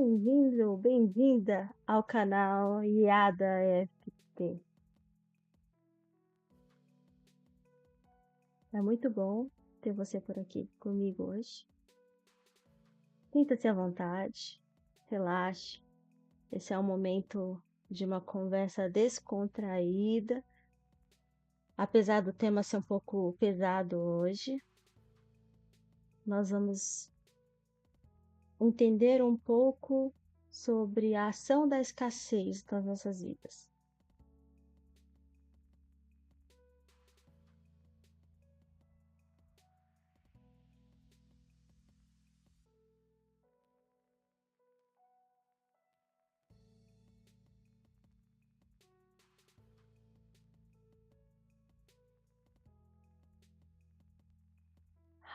Bem-vindo, bem-vinda ao canal IADA FT. É muito bom ter você por aqui comigo hoje. Sinta-se à vontade, relaxe. Esse é um momento de uma conversa descontraída, apesar do tema ser um pouco pesado hoje. Nós vamos entender um pouco sobre a ação da escassez nas nossas vidas.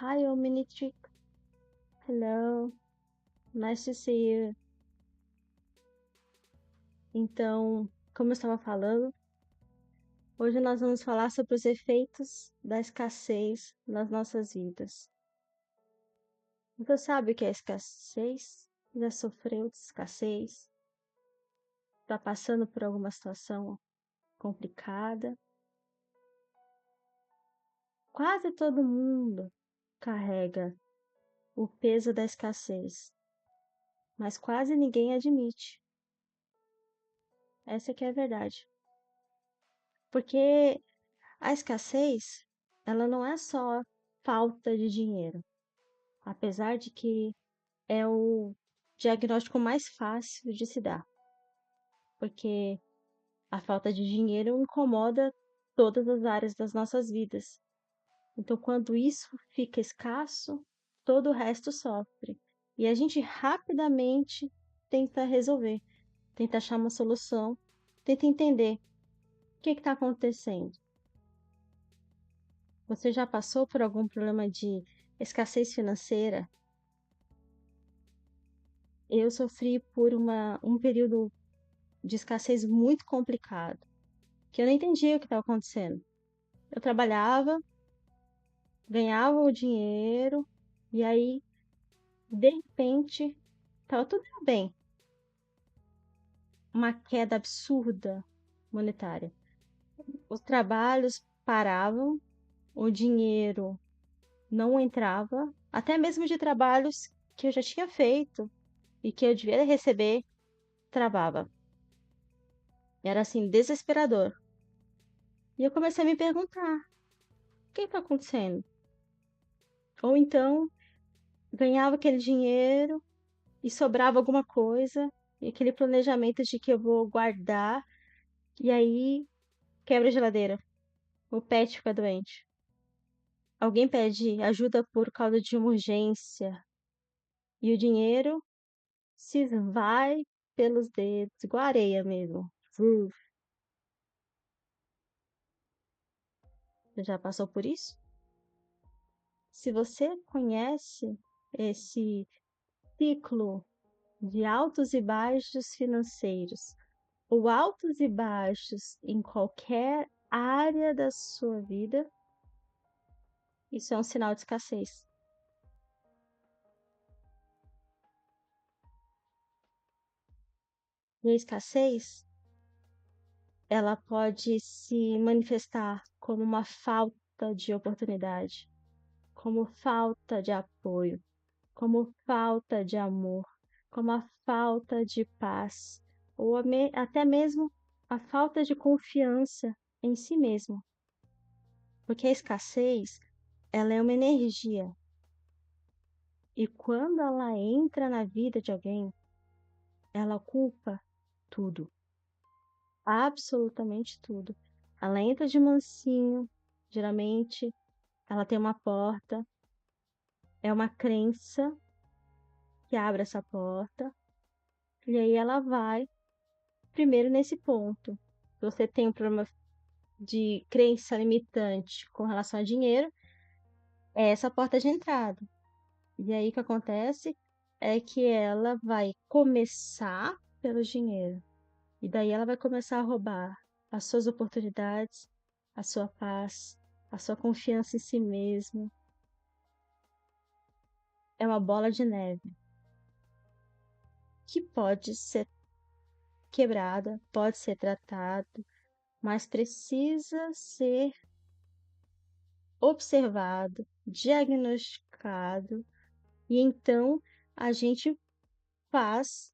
Hi, Omnitric. Hello. Nice to see you. Então, como eu estava falando, hoje nós vamos falar sobre os efeitos da escassez nas nossas vidas. Você sabe o que é escassez? Já sofreu de escassez? Está passando por alguma situação complicada? Quase todo mundo carrega o peso da escassez, mas quase ninguém admite. Essa que é a verdade. Porque a escassez, ela não é só falta de dinheiro, apesar de que é o diagnóstico mais fácil de se dar, porque a falta de dinheiro incomoda todas as áreas das nossas vidas. Então, quando isso fica escasso, todo o resto sofre. E a gente rapidamente tenta resolver, tenta achar uma solução, tenta entender o que está acontecendo. Você já passou por algum problema de escassez financeira? Eu sofri por um período de escassez muito complicado, que eu não entendia o que estava acontecendo. Eu trabalhava, ganhava o dinheiro, e aí, de repente, estava tudo indo bem. Uma queda absurda monetária. Os trabalhos paravam, o dinheiro não entrava, até mesmo de trabalhos que eu já tinha feito e que eu devia receber, travava. Era assim, desesperador. E eu comecei a me perguntar: o que está acontecendo? Ou então, ganhava aquele dinheiro e sobrava alguma coisa, e aquele planejamento de que eu vou guardar, e aí quebra a geladeira. O pet fica doente. Alguém pede ajuda por causa de uma urgência, e o dinheiro se vai pelos dedos, igual areia mesmo. Uf. Você já passou por isso? Se você conhece esse ciclo de altos e baixos financeiros, ou altos e baixos em qualquer área da sua vida, isso é um sinal de escassez. E a escassez, ela pode se manifestar como uma falta de oportunidade, como falta de apoio, como falta de amor, como a falta de paz, ou até mesmo a falta de confiança em si mesmo. Porque a escassez, ela é uma energia. E quando ela entra na vida de alguém, ela ocupa tudo. Absolutamente tudo. Ela entra de mansinho, geralmente ela tem uma porta, é uma crença que abre essa porta, e aí ela vai primeiro nesse ponto. Se você tem um problema de crença limitante com relação a dinheiro, é essa a porta de entrada. E aí o que acontece é que ela vai começar pelo dinheiro. E daí ela vai começar a roubar as suas oportunidades, a sua paz, a sua confiança em si mesmo. É uma bola de neve. que pode ser quebrada, pode ser tratado, mas precisa ser observado, diagnosticado, e então a gente faz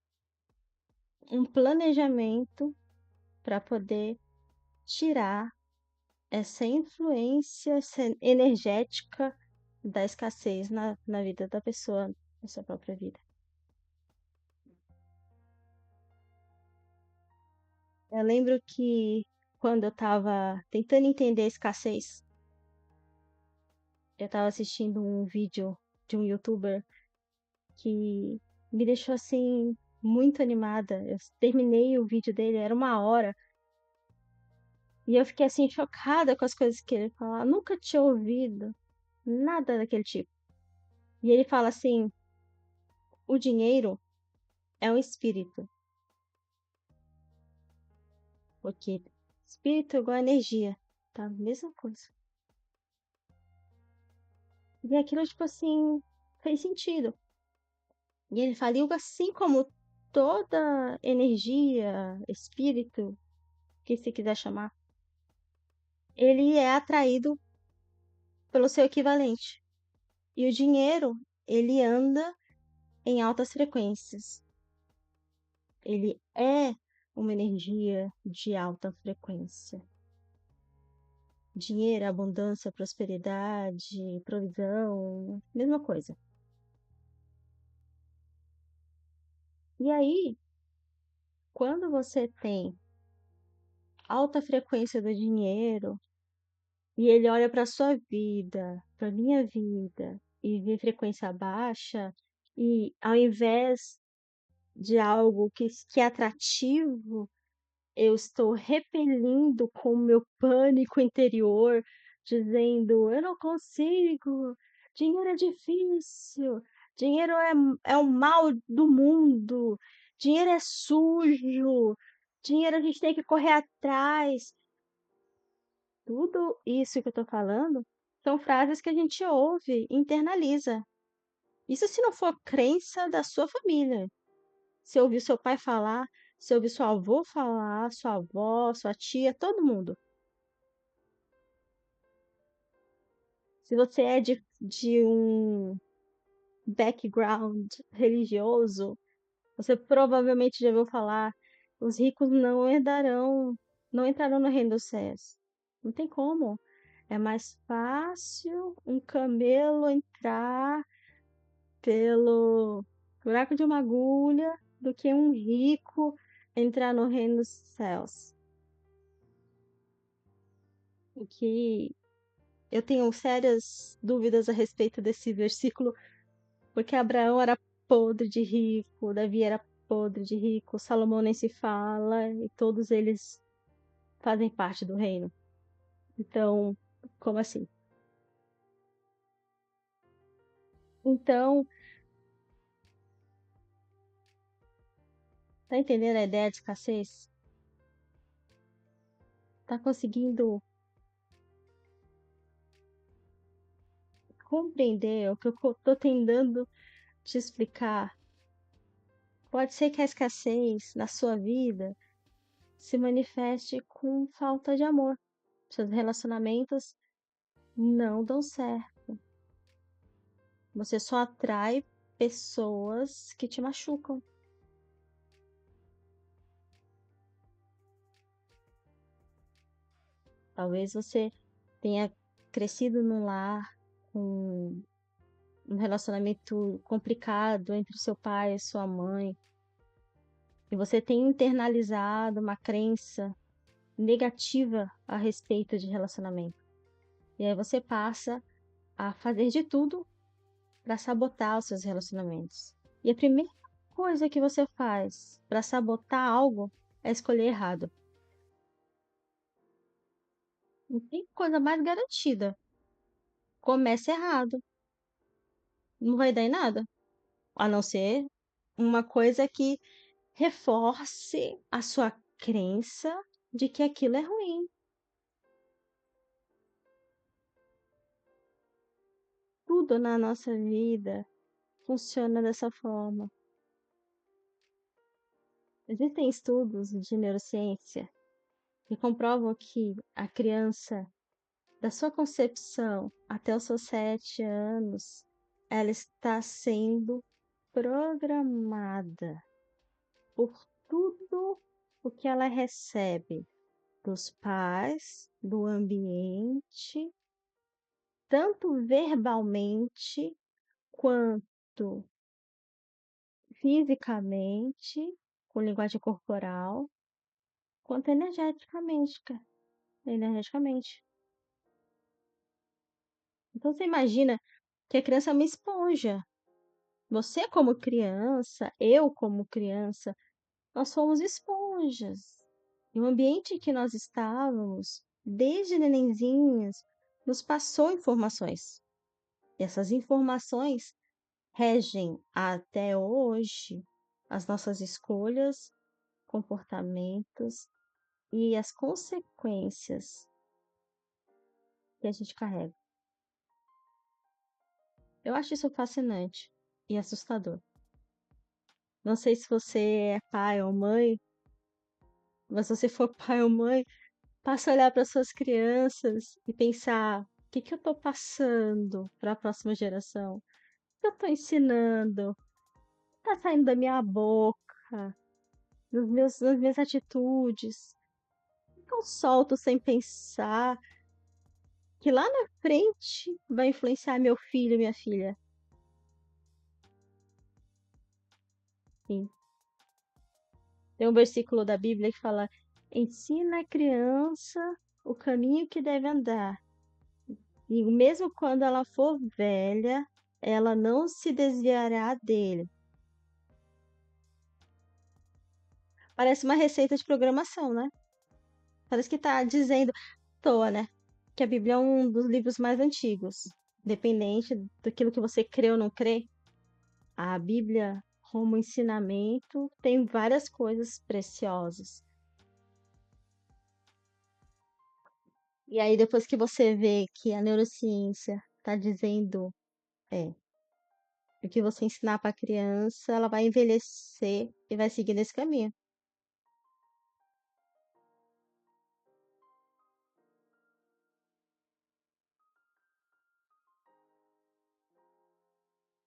um planejamento para poder tirar essa influência energética da escassez na vida da pessoa, na sua própria vida. Eu lembro que quando eu estava tentando entender a escassez, eu estava assistindo um vídeo de um youtuber que me deixou assim muito animada. Eu terminei o vídeo dele, era 1 hora, e eu fiquei assim chocada com as coisas que ele falava. Nunca tinha ouvido nada daquele tipo. E ele fala assim: o dinheiro é um espírito, porque espírito é igual a energia, tá? Mesma coisa. E aquilo, tipo assim, fez sentido. E ele fala, e assim como toda energia, espírito, que se quiser chamar, ele é atraído pelo seu equivalente. E o dinheiro, ele anda em altas frequências. Ele é uma energia de alta frequência. Dinheiro, abundância, prosperidade, provisão, mesma coisa. E aí, quando você tem alta frequência do dinheiro e ele olha para sua vida, para minha vida e vê frequência baixa, e ao invés de algo que é atrativo, eu estou repelindo com o meu pânico interior, dizendo: eu não consigo, dinheiro é difícil, dinheiro é o mal do mundo, dinheiro é sujo, dinheiro a gente tem que correr atrás. Tudo isso que eu estou falando são frases que a gente ouve, internaliza. Isso se não for crença da sua família. Se ouvir seu pai falar, se ouvir seu avô falar, sua avó, sua tia, todo mundo. Se você é de um background religioso, você provavelmente já ouviu falar: os ricos não herdarão, não entrarão no reino dos céus. Não tem como. É mais fácil um camelo entrar pelo buraco de uma agulha do que um rico entrar no reino dos céus. O que eu tenho sérias dúvidas a respeito desse versículo, porque Abraão era podre de rico, Davi era podre de rico, Salomão nem se fala, e todos eles fazem parte do reino. Então, como assim? Então, tá entendendo a ideia de escassez? Tá conseguindo compreender o que eu tô tentando te explicar? Pode ser que a escassez na sua vida se manifeste com falta de amor. Seus relacionamentos não dão certo. Você só atrai pessoas que te machucam. Talvez você tenha crescido num lar com um relacionamento complicado entre seu pai e sua mãe, e você tem internalizado uma crença negativa a respeito de relacionamento. E aí você passa a fazer de tudo para sabotar os seus relacionamentos. E a primeira coisa que você faz para sabotar algo é escolher errado. Não tem coisa mais garantida. Comece errado. Não vai dar em nada. A não ser uma coisa que reforce a sua crença de que aquilo é ruim. Tudo na nossa vida funciona dessa forma. Existem estudos de neurociência que comprovam que a criança, da sua concepção até os seus 7 anos, ela está sendo programada por tudo o que ela recebe dos pais, do ambiente, tanto verbalmente quanto fisicamente, com linguagem corporal, quanto energeticamente, cara. Energeticamente. Então você imagina que a criança é uma esponja. Você como criança, eu como criança, nós somos esponjas. E o ambiente que nós estávamos, desde nenenzinhos, nos passou informações. E essas informações regem até hoje as nossas escolhas, comportamentos e as consequências que a gente carrega. Eu acho isso fascinante e assustador. Não sei se você é pai ou mãe, mas se você for pai ou mãe, passa a olhar para suas crianças e pensar: o que que eu estou passando para a próxima geração? O que eu estou ensinando? O que está saindo da minha boca, nas minhas atitudes? O que eu solto sem pensar? Que lá na frente vai influenciar meu filho e minha filha. Sim. Tem um versículo da Bíblia que fala: ensina a criança o caminho que deve andar. E mesmo quando ela for velha, ela não se desviará dele. Parece uma receita de programação, né? Parece que tá dizendo, à toa, né? Que a Bíblia é um dos livros mais antigos. Independente daquilo que você crê ou não crê, a Bíblia, como ensinamento, tem várias coisas preciosas. E aí, depois que você vê que a neurociência está dizendo, é, o que você ensinar para a criança, ela vai envelhecer e vai seguir nesse caminho.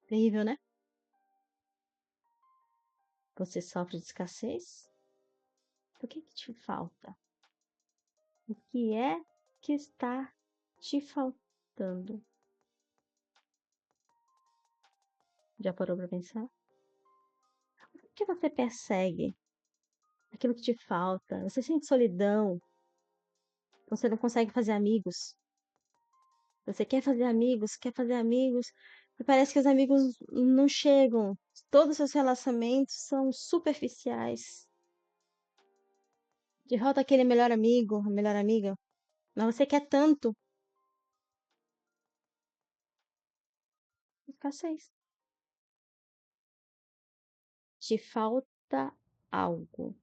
Terrível, né? Você sofre de escassez? O que que te falta? O que é que está te faltando? Já parou para pensar? O que você persegue? Aquilo que te falta? Você sente solidão? Você não consegue fazer amigos? Você quer fazer amigos, e parece que os amigos não chegam. Todos os seus relacionamentos são superficiais. De volta aquele melhor amigo, a melhor amiga. Mas você quer tanto. Escassez. Te falta algo.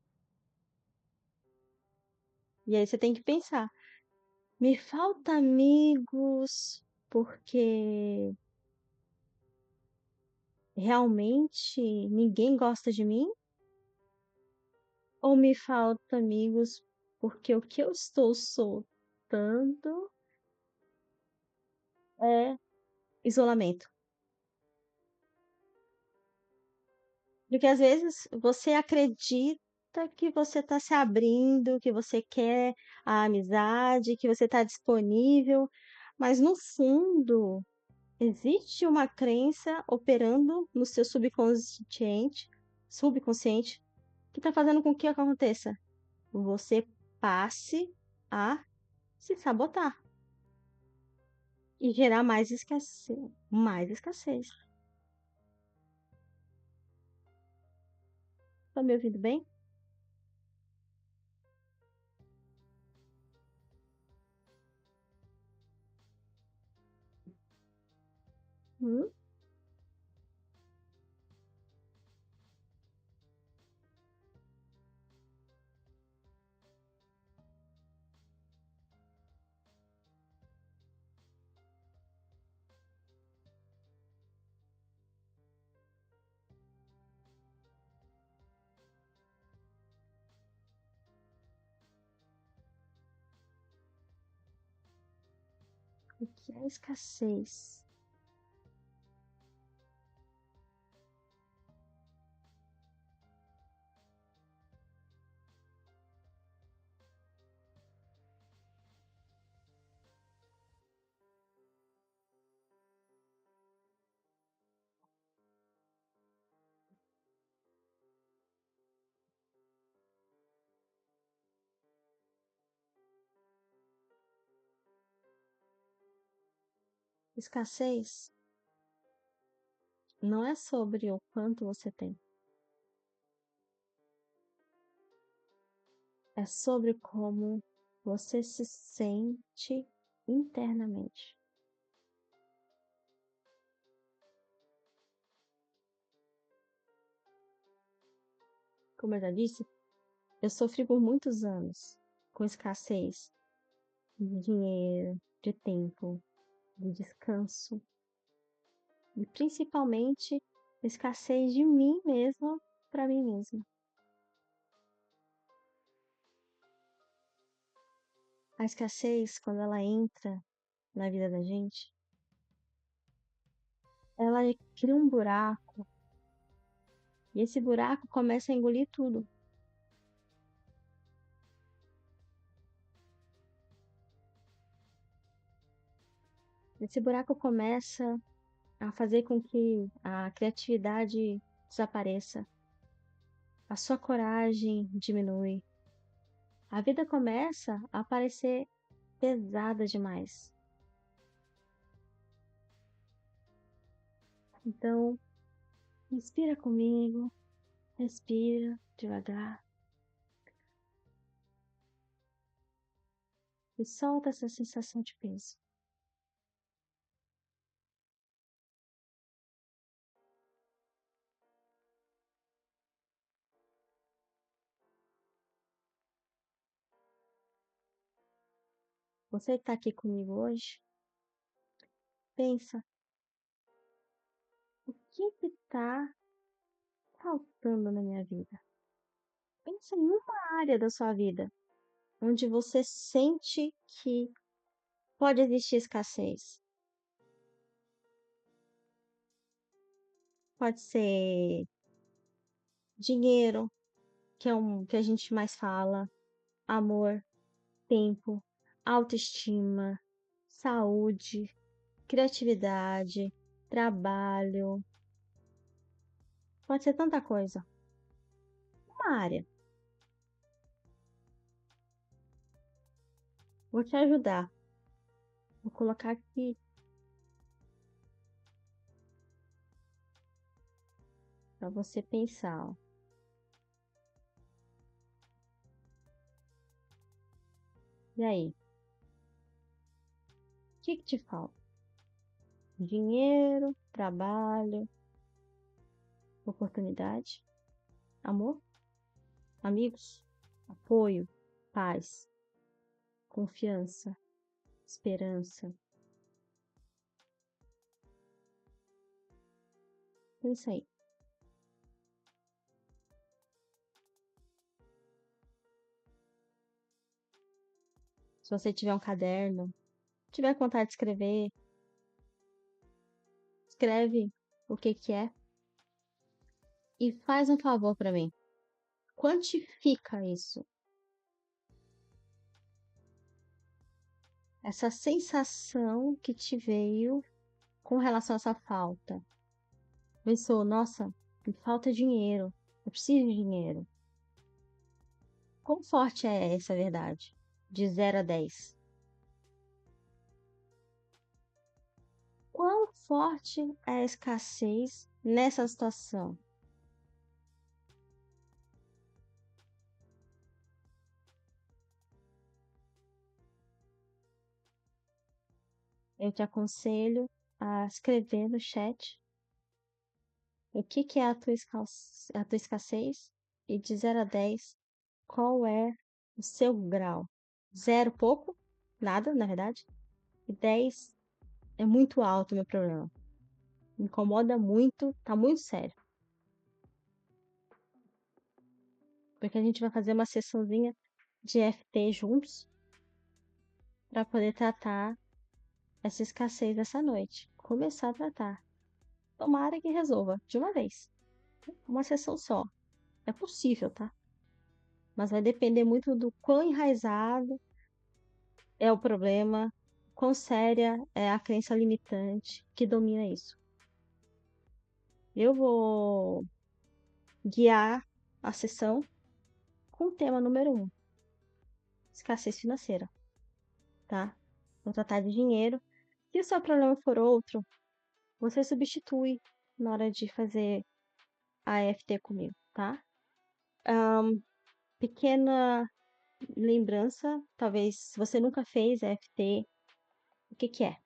E aí você tem que pensar: me falta amigos porque realmente ninguém gosta de mim? Ou me falta amigos porque o que eu estou soltando é isolamento? Porque às vezes você acredita que você está se abrindo, que você quer a amizade, que você está disponível, mas no fundo existe uma crença operando no seu subconsciente, que está fazendo com que aconteça. Você passe a se sabotar e gerar mais escassez, mais escassez. Tá me ouvindo bem? Hum? O que é escassez? Escassez não é sobre o quanto você tem, é sobre como você se sente internamente. Como eu já disse, eu sofri por muitos anos com escassez de dinheiro, de tempo, de descanso e principalmente escassez de mim mesma para mim mesma. A escassez, quando ela entra na vida da gente, ela cria um buraco e esse buraco começa a engolir tudo. Esse buraco começa a fazer com que a criatividade desapareça, a sua coragem diminui, a vida começa a parecer pesada demais. Então, inspira comigo, respira devagar e solta essa sensação de peso. Você que está aqui comigo hoje, pensa, o que está faltando na minha vida? Pensa em uma área da sua vida onde você sente que pode existir escassez. Pode ser dinheiro, que é que a gente mais fala, amor, tempo, autoestima, saúde, criatividade, trabalho. Pode ser tanta coisa. Uma área. Vou te ajudar. Vou colocar aqui para você pensar. Ó. E aí? O que te falta? Dinheiro, trabalho, oportunidade, amor, amigos, apoio, paz, confiança, esperança. Pensa aí. Se você tiver um caderno, tiver vontade de escrever, escreve o que é e faz um favor para mim. Quantifica isso. Essa sensação que te veio com relação a essa falta. Pensou, nossa, me falta dinheiro, eu preciso de dinheiro. Quão forte é essa verdade? De 0 a 10. Quão forte é a escassez nessa situação? Eu te aconselho a escrever no chat o que é a tua escassez e de 0 a 10, qual é o seu grau? 0 pouco, nada, na verdade, e 10 é muito alto o meu problema. Me incomoda muito, tá muito sério. Porque a gente vai fazer uma sessãozinha de FT juntos para poder tratar essa escassez essa noite. Começar a tratar. Tomara que resolva de uma vez. Uma sessão só. É possível, tá? Mas vai depender muito do quão enraizado é o problema, quão séria é a crença limitante que domina isso. Eu vou guiar a sessão com o tema número 1, escassez financeira, tá? Vou tratar de dinheiro. Se o seu problema for outro, você substitui na hora de fazer a EFT comigo, tá? Pequena lembrança, talvez se você nunca fez EFT, o que que é?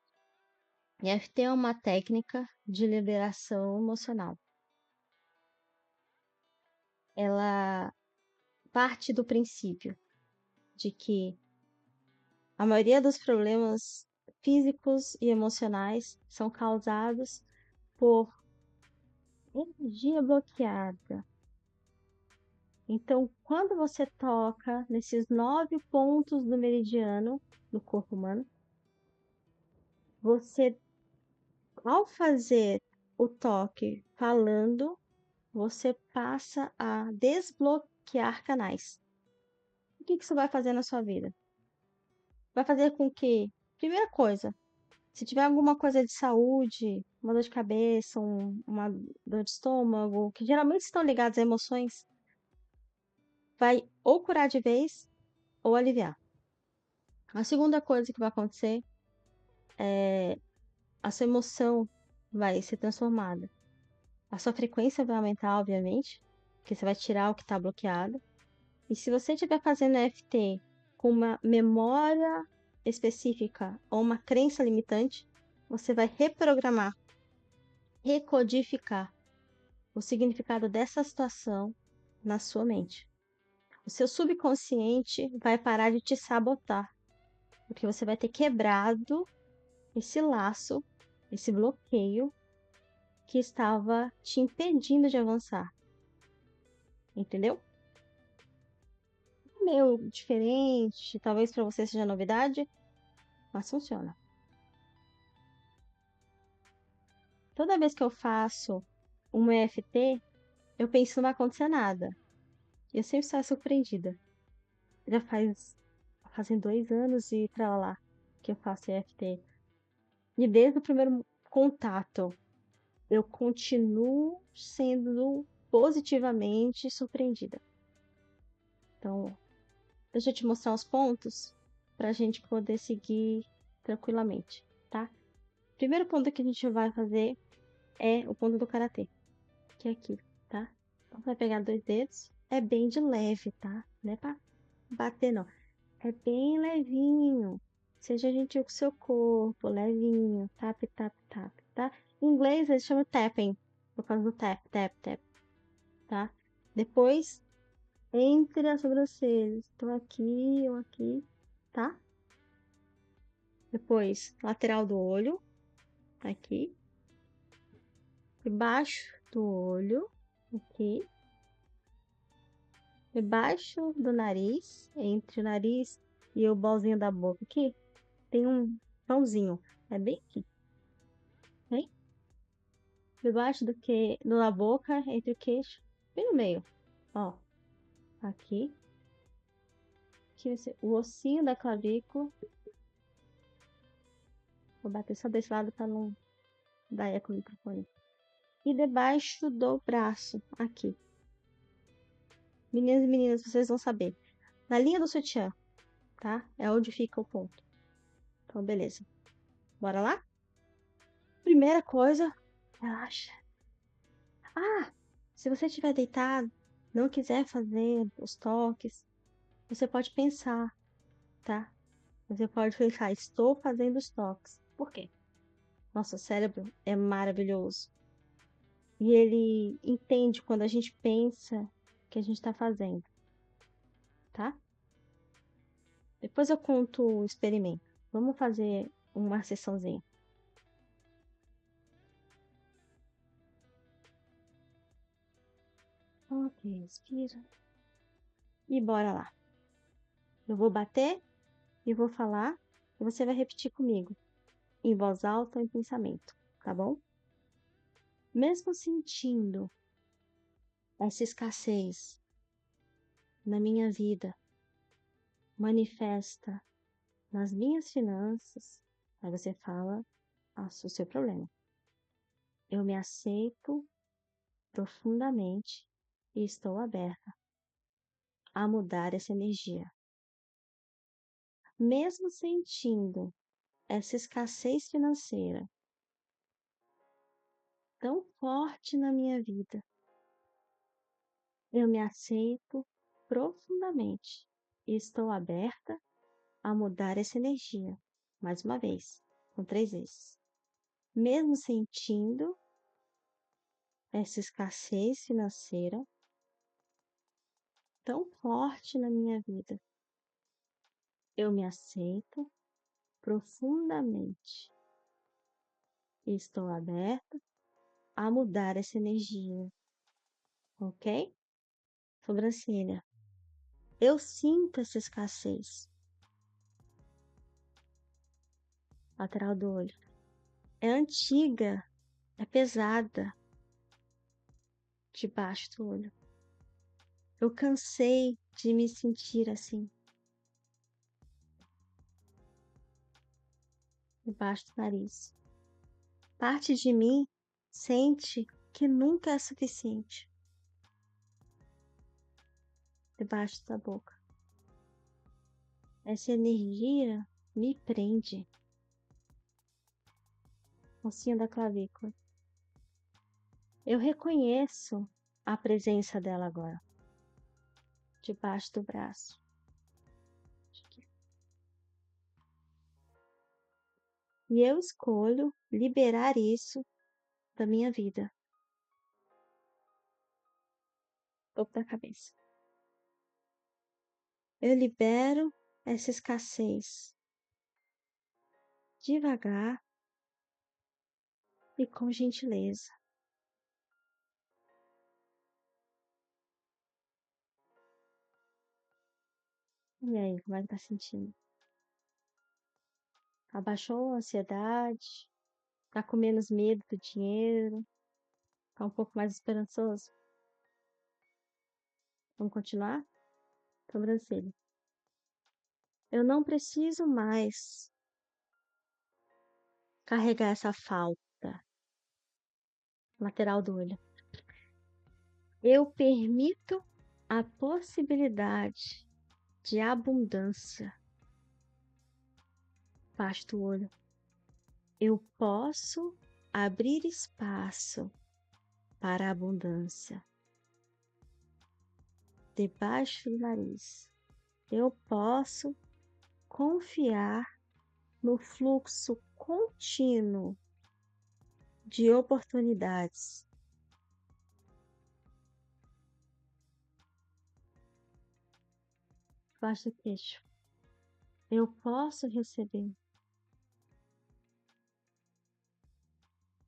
EFT é uma técnica de liberação emocional. Ela parte do princípio de que a maioria dos problemas físicos e emocionais são causados por energia bloqueada. Então, quando você toca nesses 9 pontos do meridiano do corpo humano, você, ao fazer o toque falando, você passa a desbloquear canais. O que isso vai fazer na sua vida? Vai fazer com que, primeira coisa, se tiver alguma coisa de saúde, uma dor de cabeça, uma dor de estômago, que geralmente estão ligadas a emoções, vai ou curar de vez ou aliviar. A segunda coisa que vai acontecer é a sua emoção vai ser transformada. A sua frequência vai aumentar, obviamente, porque você vai tirar o que está bloqueado. E se você estiver fazendo EFT com uma memória específica ou uma crença limitante, você vai reprogramar, recodificar o significado dessa situação na sua mente. O seu subconsciente vai parar de te sabotar, porque você vai ter quebrado esse laço, esse bloqueio que estava te impedindo de avançar. Entendeu? Meio diferente, talvez para você seja novidade, mas funciona. Toda vez que eu faço um EFT, eu penso que não vai acontecer nada. Eu sempre saio surpreendida. Já fazem 2 anos e lá que eu faço EFT. E desde o primeiro contato, eu continuo sendo positivamente surpreendida. Então, deixa eu te mostrar os pontos para a gente poder seguir tranquilamente, tá? Primeiro ponto que a gente vai fazer é o ponto do karatê, que é aqui, tá? Então, vai pegar 2 dedos, é bem de leve, tá? Não é pra bater, não. É bem levinho. Seja gentil com o seu corpo, levinho. Tap, tap, tap, tá? Em inglês eles chamam tapping, por causa do tap, tap, tap, tá? Depois, entre as sobrancelhas. Tô aqui, eu aqui, tá? Depois, lateral do olho, aqui. Debaixo do olho, aqui. Debaixo do nariz, entre o nariz e o bolzinho da boca aqui, tem um pãozinho. É bem aqui, hein? Debaixo do que, na boca, entre o queixo, bem no meio. Ó, aqui. Aqui o ossinho da clavícula. Vou bater só desse lado para não dar eco no microfone. E debaixo do braço, aqui. Meninas e meninas, vocês vão saber. Na linha do sutiã, tá? É onde fica o ponto. Então, beleza. Bora lá? Primeira coisa, relaxa. Ah, se você estiver deitado, não quiser fazer os toques, você pode pensar, tá? Você pode pensar, estou fazendo os toques. Por quê? Nosso cérebro é maravilhoso. E ele entende quando a gente pensa que a gente está fazendo, tá? Depois eu conto o experimento. Vamos fazer uma sessãozinha. Ok, respira. E bora lá. Eu vou bater e vou falar e você vai repetir comigo. em voz alta ou em pensamento, tá bom? Mesmo sentindo essa escassez na minha vida, manifesta nas minhas finanças, aí você fala o seu problema. Eu me aceito profundamente e estou aberta a mudar essa energia. Mesmo sentindo essa escassez financeira tão forte na minha vida, eu me aceito profundamente e estou aberta a mudar essa energia. Mais uma vez, com 3 vezes. Mesmo sentindo essa escassez financeira tão forte na minha vida, eu me aceito profundamente e estou aberta a mudar essa energia, ok? Sobrancelha. Eu sinto essa escassez. Lateral do olho. É antiga, é pesada. Debaixo do olho. Eu cansei de me sentir assim. Debaixo do nariz. Parte de mim sente que nunca é suficiente. Debaixo da boca. Essa energia me prende. Ossinho da clavícula. Eu reconheço a presença dela agora. Debaixo do braço. E eu escolho liberar isso da minha vida. Topo da cabeça. Eu libero essa escassez. Devagar e com gentileza. E aí, como é que tá sentindo? Abaixou a ansiedade? Tá com menos medo do dinheiro? Tá um pouco mais esperançoso? Vamos continuar? Sobrancelha. Eu não preciso mais carregar essa falta. Lateral do olho. Eu permito a possibilidade de abundância. Baixo do olho. Eu posso abrir espaço para a abundância. Debaixo do nariz. Eu posso confiar no fluxo contínuo de oportunidades. Baixo do queixo. Eu posso receber.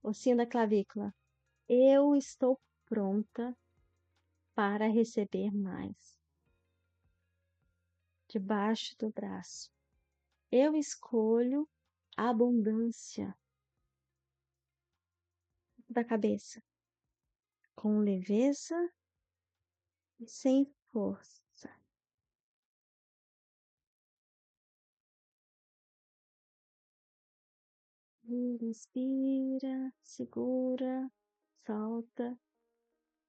Ossinho da clavícula. Eu estou pronta para receber mais. Debaixo do braço. Eu escolho abundância. Da cabeça. Com leveza e sem força. Inspira, segura, solta,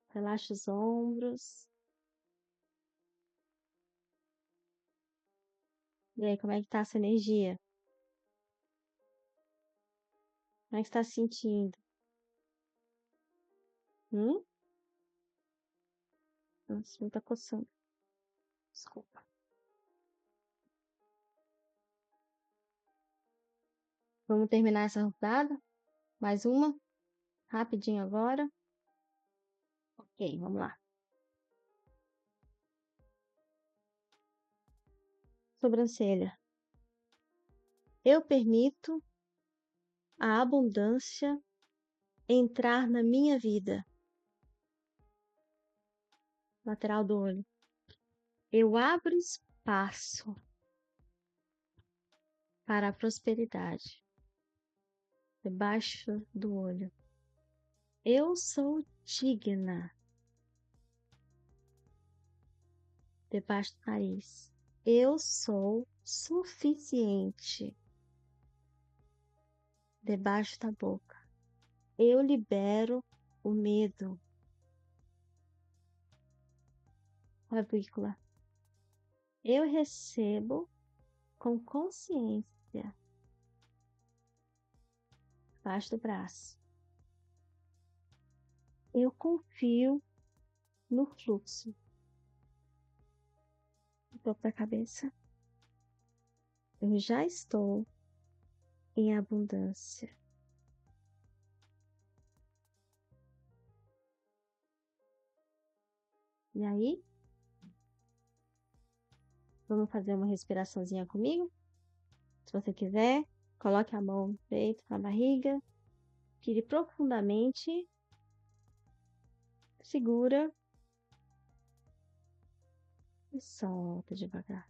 relaxa os ombros. E aí, como é que tá essa energia? Como é que você tá se sentindo? Nossa, não tá coçando. Desculpa. Vamos terminar essa rodada? Mais uma? Rapidinho agora. Ok, vamos lá. Sobrancelha. Eu permito a abundância entrar na minha vida. Lateral do olho. Eu abro espaço para a prosperidade. debaixo do olho. Eu sou digna, debaixo do nariz. Eu sou suficiente, debaixo da boca. Eu libero o medo, clavícula. Eu recebo com consciência, debaixo do braço. Eu confio no fluxo, no topo da cabeça. Eu já estou em abundância. E aí, vamos fazer uma respiraçãozinha comigo? Se você quiser, coloque a mão no peito, na barriga, tire profundamente, segura e solta devagar.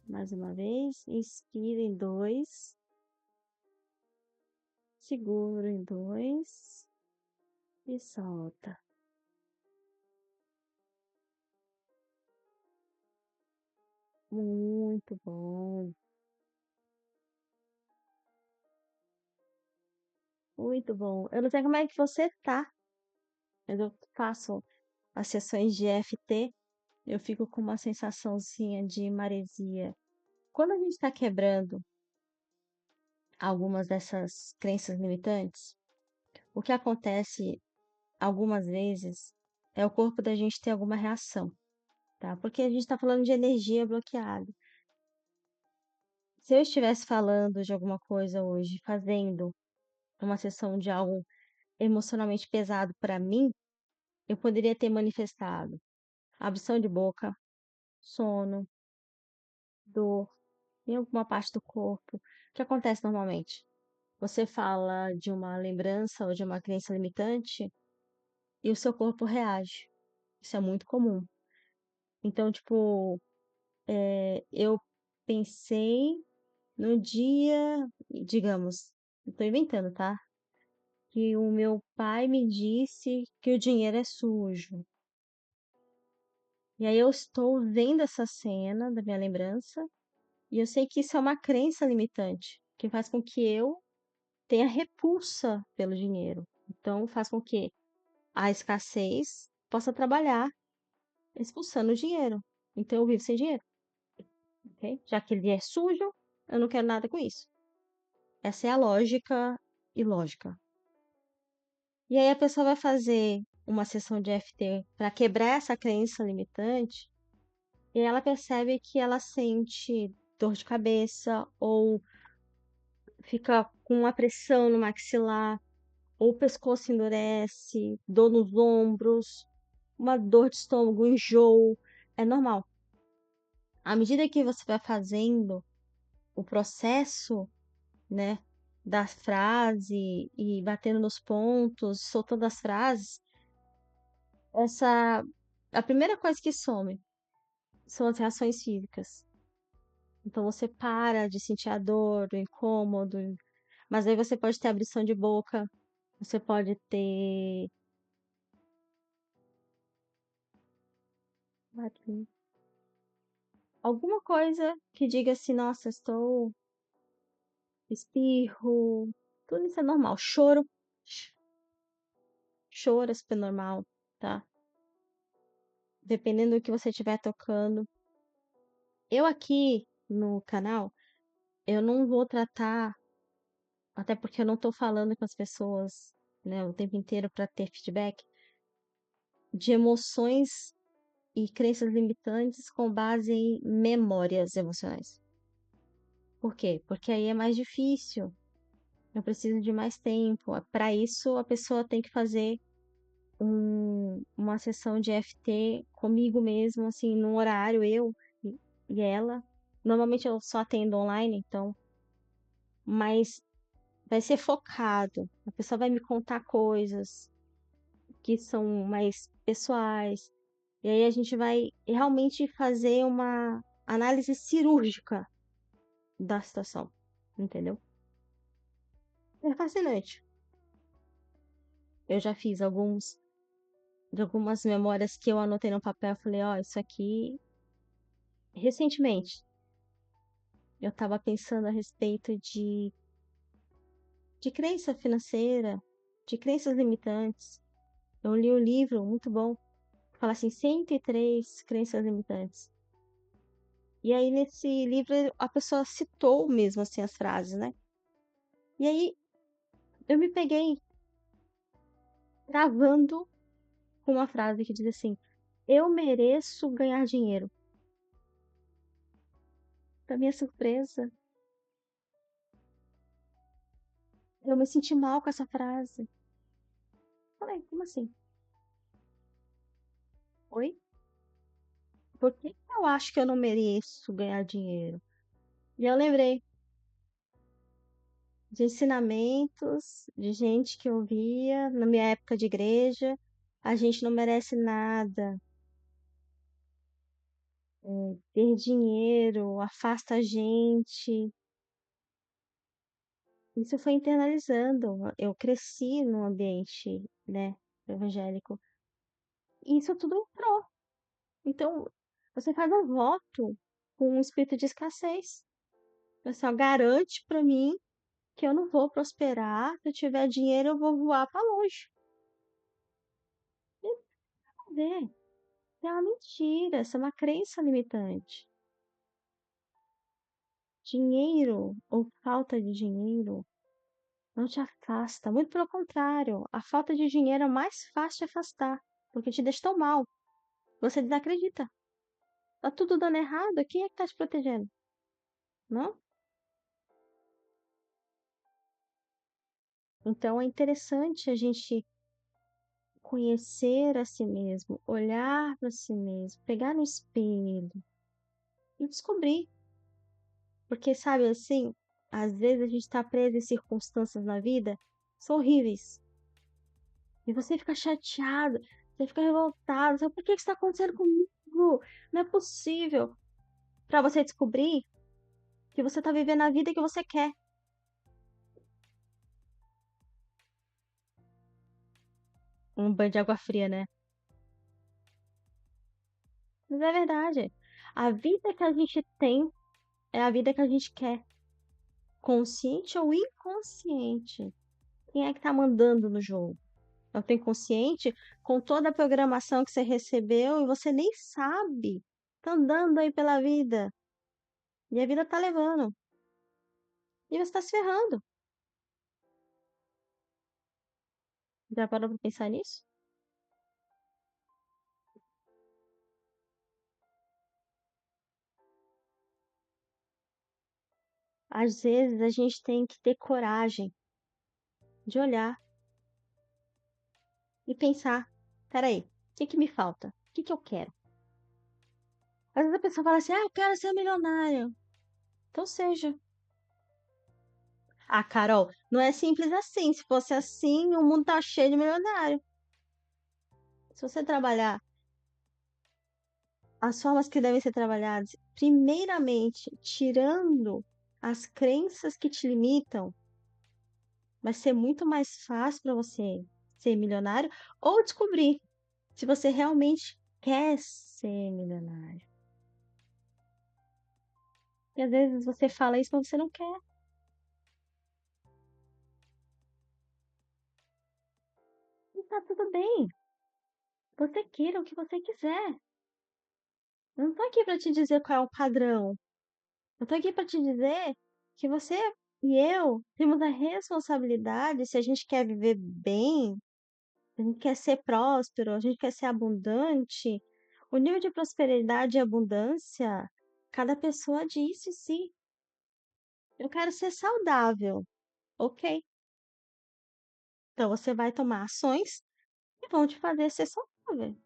Mais uma vez, inspira em 2, segura em 2 e solta. Muito bom, muito bom. Eu não sei como é que você tá, mas eu faço as sessões de EFT, eu fico com uma sensaçãozinha de maresia. Quando a gente está quebrando algumas dessas crenças limitantes, o que acontece algumas vezes é o corpo da gente ter alguma reação, tá? Porque a gente está falando de energia bloqueada. Se eu estivesse falando de alguma coisa hoje, fazendo uma sessão de algo emocionalmente pesado para mim, eu poderia ter manifestado absorção de boca, sono, dor em alguma parte do corpo. O que acontece normalmente? Você fala de uma lembrança ou de uma crença limitante e o seu corpo reage. Isso é muito comum. Então, tipo, eu pensei no dia, digamos, eu tô inventando, tá? Que o meu pai me disse que o dinheiro é sujo. E aí eu estou vendo essa cena da minha lembrança e eu sei que isso é uma crença limitante, que faz com que eu tenha repulsa pelo dinheiro. Então faz com que a escassez possa trabalhar expulsando o dinheiro. Então eu vivo sem dinheiro, ok? Já que ele é sujo, eu não quero nada com isso. Essa é a lógica ilógica. E aí a pessoa vai fazer uma sessão de EFT para quebrar essa crença limitante e ela percebe que ela sente dor de cabeça ou fica com uma pressão no maxilar, ou o pescoço endurece, dor nos ombros, uma dor de estômago, enjoo. É normal. À medida que você vai fazendo o processo, né, da frase e batendo nos pontos, soltando as frases, essa a primeira coisa que some são as reações físicas. Então você para de sentir a dor, o incômodo, mas aí você pode ter abrição de boca, você pode ter alguma coisa que diga assim, nossa, estou espirro, tudo isso é normal. Choro é super normal, tá? Dependendo do que você estiver tocando. Eu aqui no canal, eu não vou tratar, até porque eu não tô falando com as pessoas, né, o tempo inteiro para ter feedback de emoções e crenças limitantes com base em memórias emocionais. Por quê? Porque aí é mais difícil. Eu preciso de mais tempo. Para isso, a pessoa tem que fazer uma sessão de FT comigo mesmo, assim, num horário, e ela. Normalmente eu só atendo online, então, mas vai ser focado. A pessoa vai me contar coisas que são mais pessoais. E aí a gente vai realmente fazer uma análise cirúrgica da situação, entendeu? É fascinante. Eu já fiz de algumas memórias que eu anotei no papel. Eu falei, ó, isso aqui. Recentemente, eu estava pensando a respeito de crença financeira, de crenças limitantes. Eu li um livro muito bom, que fala assim, 103 crenças limitantes. E aí, nesse livro, a pessoa citou mesmo assim as frases, né? E aí, eu me peguei travando com uma frase que diz assim: eu mereço ganhar dinheiro. Pra minha surpresa, eu me senti mal com essa frase. Falei, como assim? Oi? Por que que eu acho que eu não mereço ganhar dinheiro? E eu lembrei de ensinamentos de gente que eu via na minha época de igreja. A gente não merece nada. Ter dinheiro afasta a gente. Isso foi internalizando. Eu cresci num ambiente, né, evangélico. E isso tudo entrou. Então, você faz um voto com um espírito de escassez. Você ó, garante pra mim que eu não vou prosperar. Se eu tiver dinheiro, eu vou voar pra longe. E ver, isso é uma mentira, isso é uma crença limitante. Dinheiro ou falta de dinheiro não te afasta. Muito pelo contrário, a falta de dinheiro é mais fácil de afastar, porque te deixa tão mal. Você desacredita. Tá tudo dando errado, quem é que tá te protegendo? Não? Então é interessante a gente conhecer a si mesmo, olhar para si mesmo, pegar no espelho e descobrir. Porque, sabe assim, às vezes a gente está preso em circunstâncias na vida que são horríveis. E você fica chateado, você fica revoltado. Sabe, por que que isso está acontecendo comigo? Não é possível. Para você descobrir que você está vivendo a vida que você quer. Um banho de água fria, né? Mas é verdade. A vida que a gente tem é a vida que a gente quer. Consciente ou inconsciente. Quem é que tá mandando no jogo? É o teu inconsciente com toda a programação que você recebeu e você nem sabe. Tá andando aí pela vida. E a vida tá levando. E você tá se ferrando. Já parou pra pensar nisso? Às vezes a gente tem que ter coragem de olhar e pensar: peraí, o que que me falta? O que que eu quero? Às vezes a pessoa fala assim: ah, eu quero ser milionário. Então seja. Ah, Carol, não é simples assim. Se fosse assim, o mundo tá cheio de milionário. Se você trabalhar as formas que devem ser trabalhadas, primeiramente, tirando as crenças que te limitam, vai ser muito mais fácil para você ser milionário ou descobrir se você realmente quer ser milionário. E às vezes você fala isso, mas você não quer. E tá tudo bem. Você queira o que você quiser. Eu não tô aqui para te dizer qual é o padrão. Eu tô aqui para te dizer que você e eu temos a responsabilidade, se a gente quer viver bem, a gente quer ser próspero, a gente quer ser abundante, o nível de prosperidade e abundância, cada pessoa diz de si. Eu quero ser saudável, ok? Então você vai tomar ações que vão te fazer ser saudável.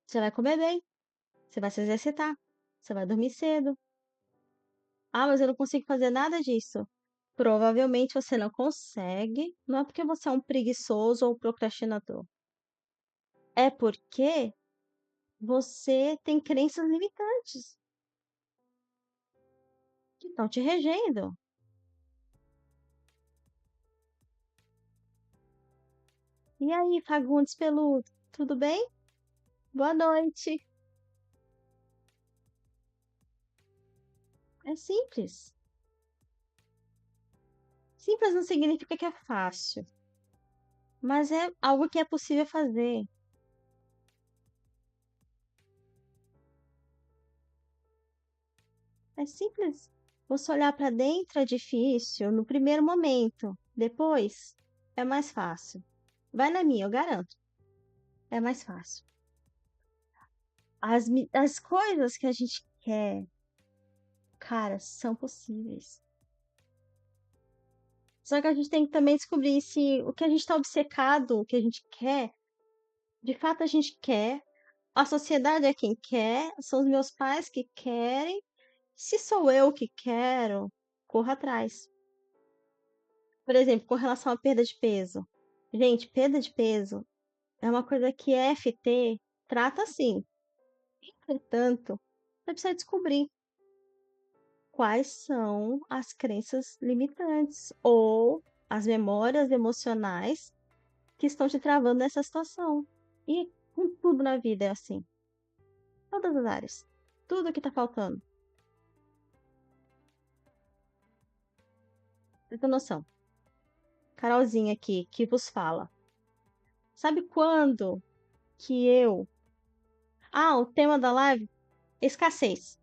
Você vai comer bem, você vai se exercitar, você vai dormir cedo. Ah, mas eu não consigo fazer nada disso. Provavelmente você não consegue, não é porque você é um preguiçoso ou procrastinador. É porque você tem crenças limitantes que estão te regendo. E aí, Fagundes Peludo, tudo bem? Boa noite. É simples. Simples não significa que é fácil, mas é algo que é possível fazer. É simples. Você olhar para dentro é difícil no primeiro momento, depois é mais fácil. Vai na minha, eu garanto. É mais fácil. As coisas que a gente quer, cara, são possíveis. Só que a gente tem que também descobrir se o que a gente está obcecado, o que a gente quer, de fato a gente quer, a sociedade é quem quer, são os meus pais que querem. Se sou eu que quero, corra atrás. Por exemplo, com relação à perda de peso. Gente, perda de peso é uma coisa que EFT trata assim. Entretanto, você precisa descobrir quais são as crenças limitantes ou as memórias emocionais que estão te travando nessa situação. E com tudo na vida é assim. Todas as áreas. Tudo que tá faltando. Você tem noção? Carolzinha aqui, que vos fala. Sabe quando que eu. Ah, o tema da live? Escassez.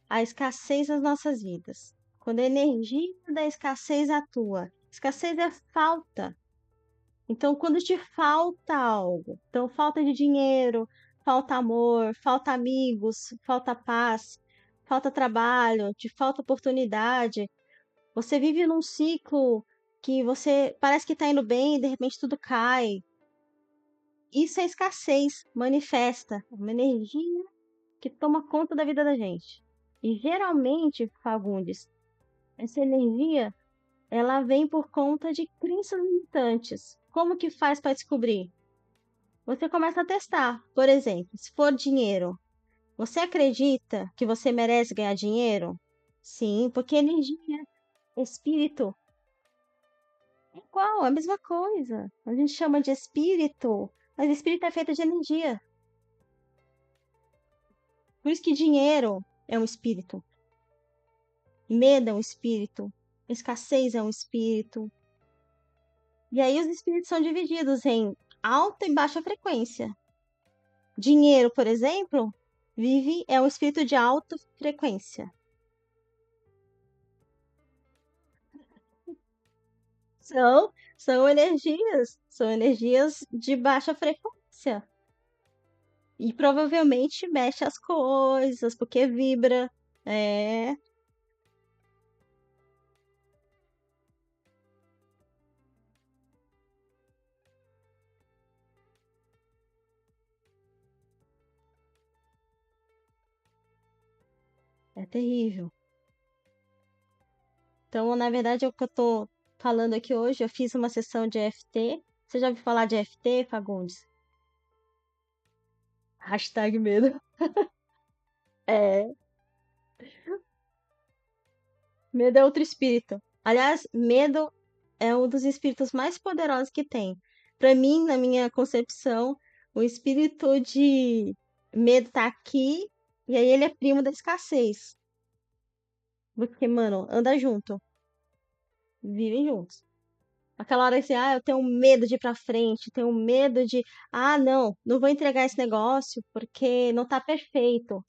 A escassez nas nossas vidas. Quando a energia da escassez atua. Escassez é falta. Então, quando te falta algo, então falta de dinheiro, falta amor, falta amigos, falta paz, falta trabalho, te falta oportunidade, você vive num ciclo que você parece que está indo bem e de repente tudo cai. Isso é escassez, manifesta uma energia que toma conta da vida da gente. E geralmente, Fagundes, essa energia ela vem por conta de crenças limitantes. Como que faz para descobrir? Você começa a testar. Por exemplo, se for dinheiro, você acredita que você merece ganhar dinheiro? Sim, porque energia, espírito, é igual, é a mesma coisa. A gente chama de espírito, mas espírito é feito de energia. Por isso que dinheiro é um espírito, medo é um espírito, escassez é um espírito. E aí os espíritos são divididos em alta e baixa frequência. Dinheiro, por exemplo, é um espírito de alta frequência. São, são energias de baixa frequência. E provavelmente mexe as coisas, porque vibra. É, é terrível. Então, na verdade, é o que eu tô falando aqui hoje. Eu fiz uma sessão de EFT. Você já ouviu falar de EFT, Fagundes? Hashtag medo. É, medo é outro espírito. Aliás, medo é um dos espíritos mais poderosos que tem. Para mim, na minha concepção, o espírito de medo tá aqui e aí ele é primo da escassez. Porque, mano, anda junto, vivem juntos. Aquela hora que você, eu tenho medo de ir pra frente, tenho medo de, não, não vou entregar esse negócio porque não tá perfeito.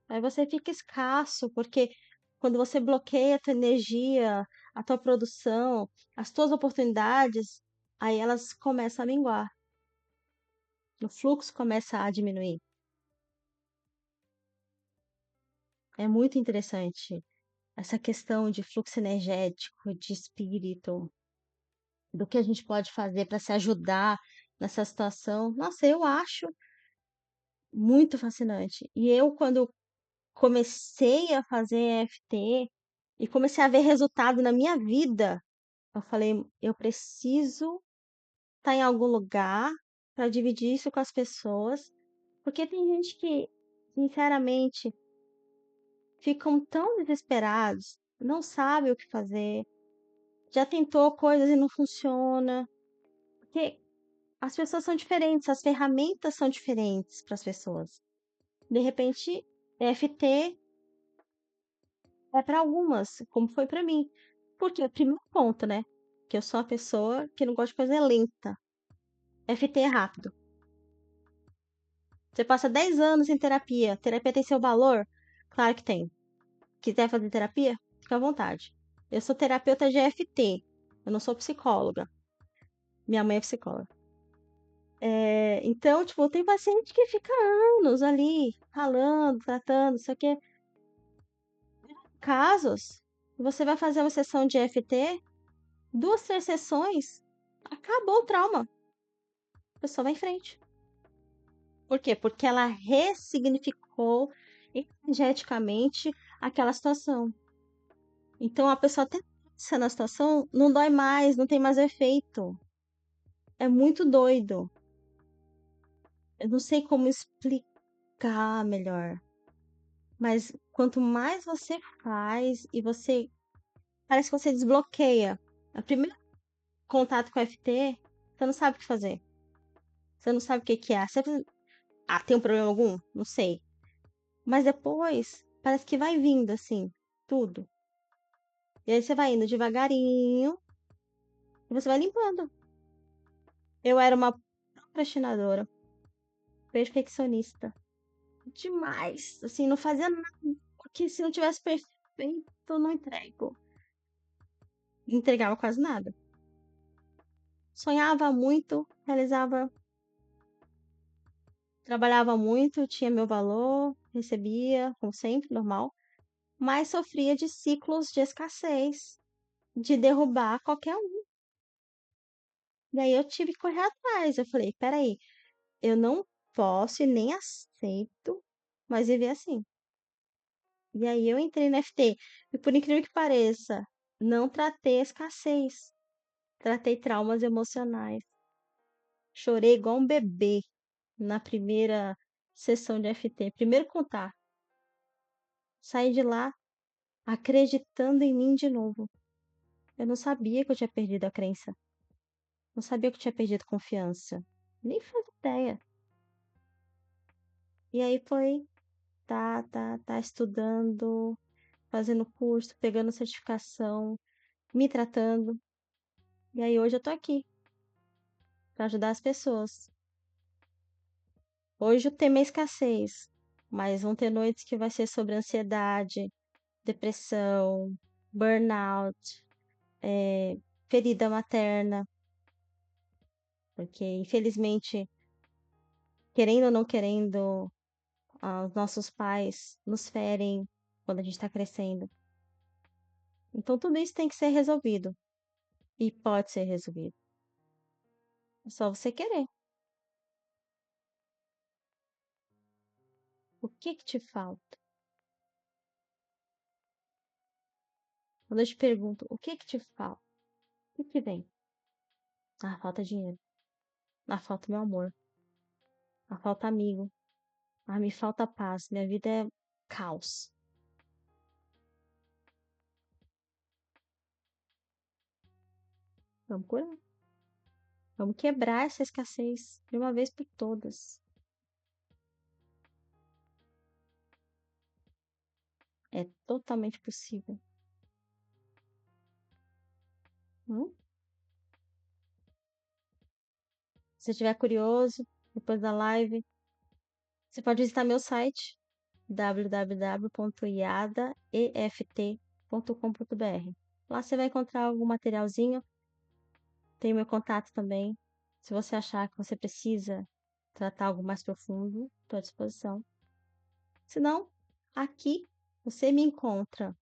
Aí você fica escasso, porque quando você bloqueia a tua energia, a tua produção, as tuas oportunidades, aí elas começam a minguar. O fluxo começa a diminuir. É muito interessante essa questão de fluxo energético, de espírito, do que a gente pode fazer para se ajudar nessa situação. Nossa, eu acho muito fascinante. E eu, quando comecei a fazer EFT e comecei a ver resultado na minha vida, eu falei, eu preciso estar em algum lugar para dividir isso com as pessoas, porque tem gente que, sinceramente, ficam tão desesperados, não sabe o que fazer, já tentou coisas e não funciona, porque as pessoas são diferentes, as ferramentas são diferentes para as pessoas. De repente, EFT é para algumas, como foi para mim. Porque, primeiro ponto, né? Que eu sou uma pessoa que não gosta de coisa lenta. FT é rápido. Você passa 10 anos em terapia. Terapia tem seu valor? Claro que tem. Quiser fazer terapia? Fica à vontade. Eu sou terapeuta de EFT. Eu não sou psicóloga. Minha mãe é psicóloga. Então, tipo, tem paciente que fica anos ali, falando, tratando, isso aqui. Casos, você vai fazer uma sessão de EFT, 2, 3 sessões, acabou o trauma. A pessoa vai em frente. Por quê? Porque ela ressignificou energeticamente aquela situação. Então a pessoa até pensa na situação, não dói mais, não tem mais efeito. É muito doido. Eu não sei como explicar melhor. Mas quanto mais você faz e você. Parece que você desbloqueia. O primeiro contato com o FT, você não sabe o que fazer. Você não sabe o que que é. Você... Ah, tem um problema algum? Não sei. Mas depois, parece que vai vindo assim, tudo. E aí você vai indo devagarinho e você vai limpando. Eu era uma procrastinadora, perfeccionista. Demais. Assim, não fazia nada. Porque se não tivesse perfeito, eu não entrego. Não entregava quase nada. Sonhava muito, realizava, trabalhava muito, tinha meu valor, recebia, como sempre, normal. Mas sofria de ciclos de escassez, de derrubar qualquer um. E aí eu tive que correr atrás. Eu falei, peraí, eu não posso e nem aceito mais viver assim. E aí eu entrei no FT. E por incrível que pareça, não tratei a escassez. Tratei traumas emocionais. Chorei igual um bebê na primeira sessão de FT. Primeiro contar. Saí de lá acreditando em mim de novo. Eu não sabia que eu tinha perdido a crença. Não sabia que eu tinha perdido confiança. Nem fazia ideia. E aí foi, tá estudando, fazendo curso, pegando certificação, me tratando. E aí hoje eu tô aqui para ajudar as pessoas. Hoje o tema é escassez, mas vão ter noites que vai ser sobre ansiedade, depressão, burnout, ferida materna, porque infelizmente, querendo ou não querendo, os nossos pais nos ferem quando a gente está crescendo. Então tudo isso tem que ser resolvido e pode ser resolvido. É só você querer. O que que te falta? Quando eu te pergunto, o que que te falta? O que que vem? Ah, falta dinheiro. Ah, falta meu amor. Ah, falta amigo. Ah, me falta paz. Minha vida é caos. Vamos curar. Vamos quebrar essa escassez de uma vez por todas. É totalmente possível. Hum? Se você estiver curioso, depois da live, você pode visitar meu site www.iadaeft.com.br. Lá você vai encontrar algum materialzinho. Tem meu contato também. Se você achar que você precisa tratar algo mais profundo, estou à disposição. Se não, aqui você me encontra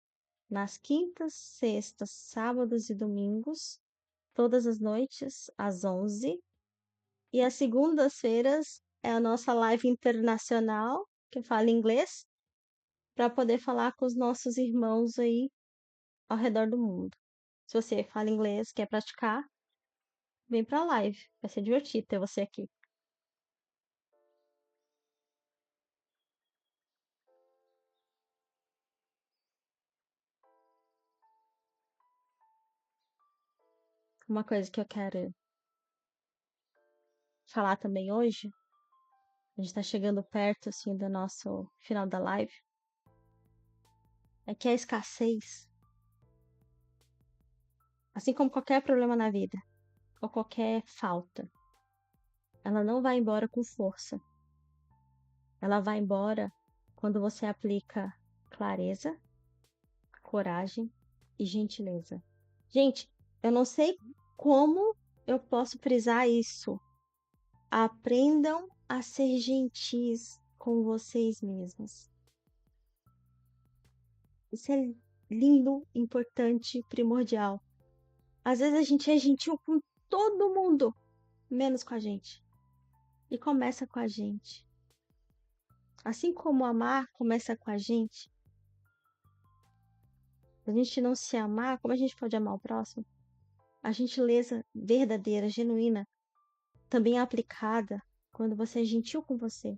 nas quintas, sextas, sábados e domingos, todas as noites, às 11. E às segundas-feiras é a nossa live internacional, que fala inglês, para poder falar com os nossos irmãos aí ao redor do mundo. Se você fala inglês, quer praticar, vem pra live. Vai ser divertido ter você aqui. Uma coisa que eu quero falar também hoje, a gente tá chegando perto, assim, do nosso final da live, é que a escassez, assim como qualquer problema na vida, ou qualquer falta, ela não vai embora com força. Ela vai embora quando você aplica clareza, coragem e gentileza. Gente, eu não sei como eu posso frisar isso. Aprendam a ser gentis com vocês mesmos. Isso é lindo, importante, primordial. Às vezes a gente é gentil com todo mundo, menos com a gente. E começa com a gente. Assim como amar começa com a gente, se a gente não se amar, como a gente pode amar o próximo? A gentileza verdadeira, genuína, também é aplicada quando você é gentil com você.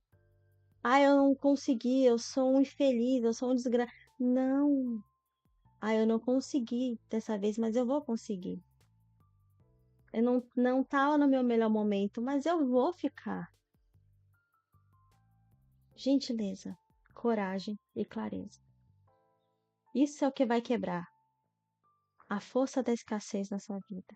Ah, eu não consegui, eu sou um infeliz, eu sou um desgraçado. Não. Ah, eu não consegui dessa vez, mas eu vou conseguir. Eu não tava no meu melhor momento, mas eu vou ficar. Gentileza, coragem e clareza. Isso é o que vai quebrar a força da escassez na sua vida.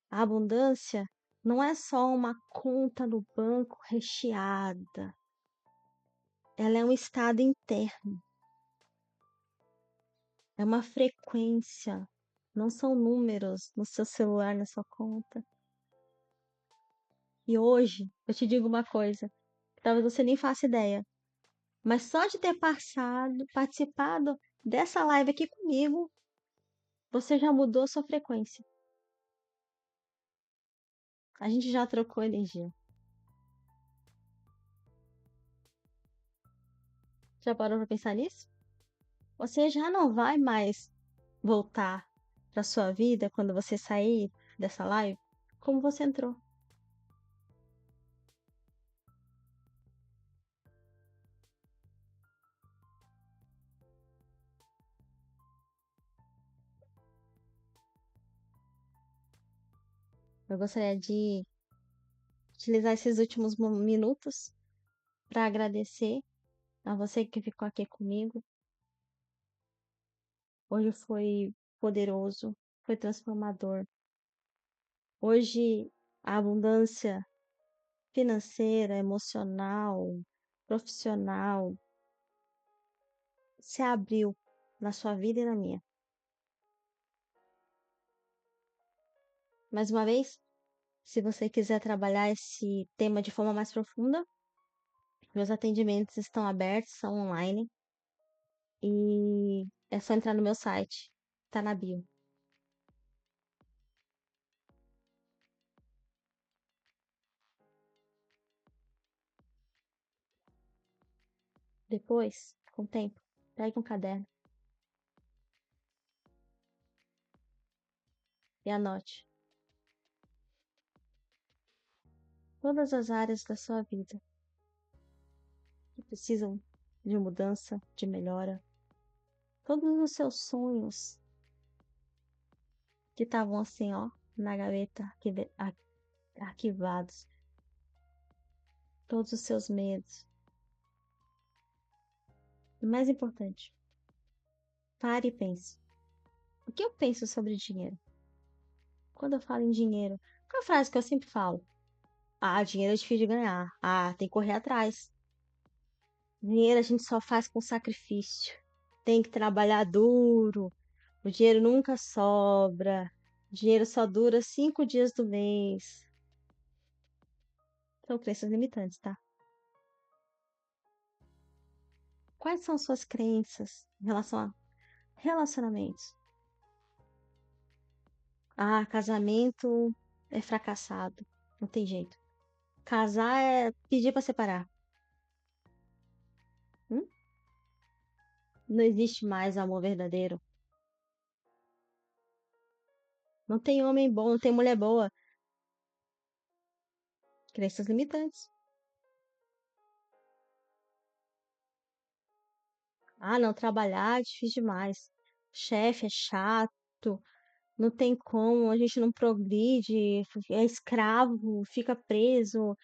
A abundância não é só uma conta no banco recheada. Ela é um estado interno, é uma frequência, não são números no seu celular, na sua conta. E hoje, eu te digo uma coisa, que talvez você nem faça ideia, mas só de ter participado dessa live aqui comigo, você já mudou a sua frequência. A gente já trocou energia. Já parou para pensar nisso? Você já não vai mais voltar para sua vida quando você sair dessa live como você entrou. Eu gostaria de utilizar esses últimos minutos para agradecer a você que ficou aqui comigo. Hoje foi poderoso, foi transformador. Hoje a abundância financeira, emocional, profissional se abriu na sua vida e na minha. Mais uma vez, se você quiser trabalhar esse tema de forma mais profunda, meus atendimentos estão abertos, são online e é só entrar no meu site, tá na bio. Depois, com o tempo, pegue um caderno e anote todas as áreas da sua vida que precisam de mudança, de melhora, todos os seus sonhos que estavam assim, ó, na gaveta, arquivados, todos os seus medos. E mais importante, pare e pense. O que eu penso sobre dinheiro? Quando eu falo em dinheiro, qual é a frase que eu sempre falo? Ah, dinheiro é difícil de ganhar. Ah, tem que correr atrás. Dinheiro a gente só faz com sacrifício. Tem que trabalhar duro. O dinheiro nunca sobra. O dinheiro só dura 5 dias do mês. São crenças limitantes, tá? Quais são suas crenças em relação a relacionamentos? Ah, casamento é fracassado. Não tem jeito. Casar é pedir pra separar. Hum? Não existe mais amor verdadeiro. Não tem homem bom, não tem mulher boa. Crenças limitantes. Ah, não, trabalhar é difícil demais. Chefe é chato. Não tem como, a gente não progride, é escravo, fica preso,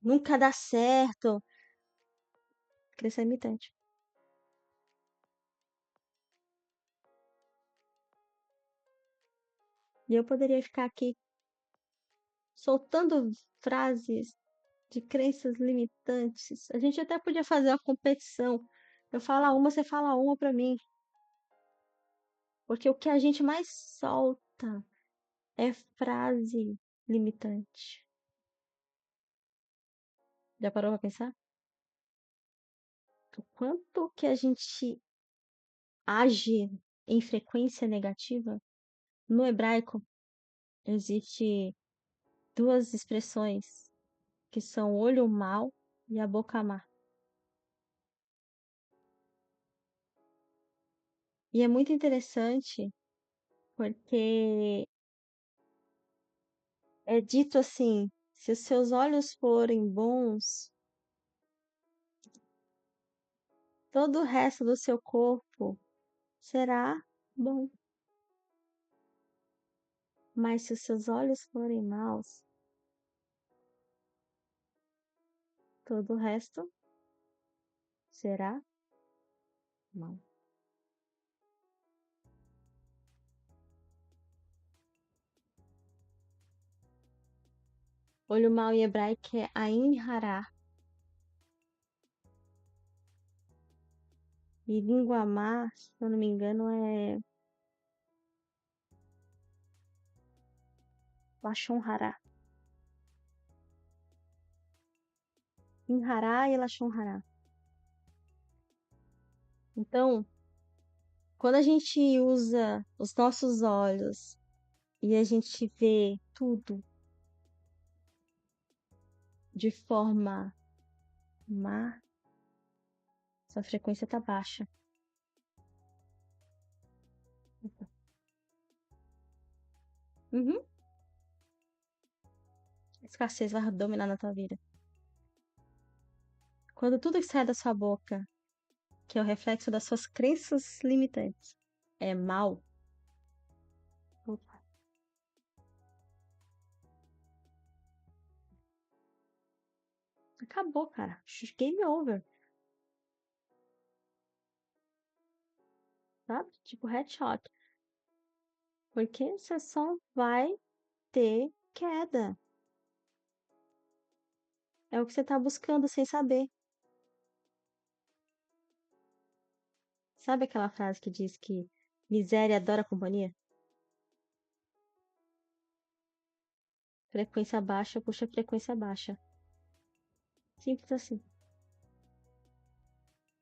nunca dá certo. Crescer imitante. E eu poderia ficar aqui soltando frases de crenças limitantes. A gente até podia fazer uma competição. Eu falo uma, você fala uma pra mim. Porque o que a gente mais solta é frase limitante. Já parou pra pensar? O quanto que a gente age em frequência negativa? No hebraico existe duas expressões que são olho mau e a boca má. E é muito interessante porque é dito assim: se os seus olhos forem bons, todo o resto do seu corpo será bom. Mas se os seus olhos forem maus, todo o resto será mal. Olho mau em hebraico é Ain Hará. E língua má, se eu não me engano, é Lashon Hará. In Hará e Lashon Hará. Então, quando a gente usa os nossos olhos e a gente vê tudo de forma má, sua frequência tá baixa. Uhum. A escassez vai dominar na tua vida. Quando tudo que sai da sua boca, que é o reflexo das suas crenças limitantes, é mal, opa, acabou, cara. Game over, sabe? Tipo headshot. Porque você só vai ter queda. É o que você tá buscando sem saber. Sabe aquela frase que diz que miséria adora companhia? Frequência baixa puxa frequência baixa. Simples assim.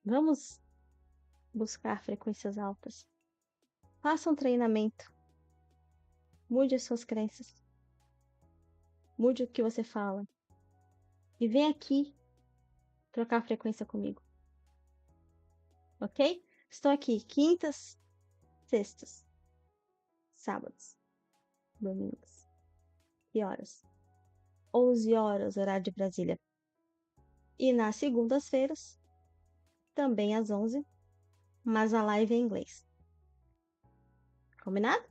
Vamos buscar frequências altas. Faça um treinamento. Mude as suas crenças. Mude o que você fala. E vem aqui trocar frequência comigo. Ok? Estou aqui quintas, sextas, sábados, domingos. Que horas? 11 horas, horário de Brasília. E nas segundas-feiras, também às 11, mas a live é em inglês. Combinado?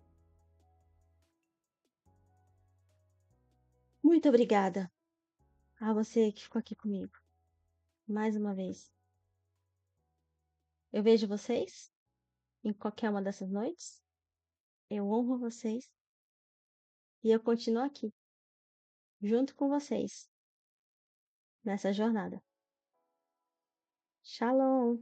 Muito obrigada a você que ficou aqui comigo. Mais uma vez. Eu vejo vocês em qualquer uma dessas noites. Eu honro vocês e eu continuo aqui, junto com vocês, nessa jornada. Shalom!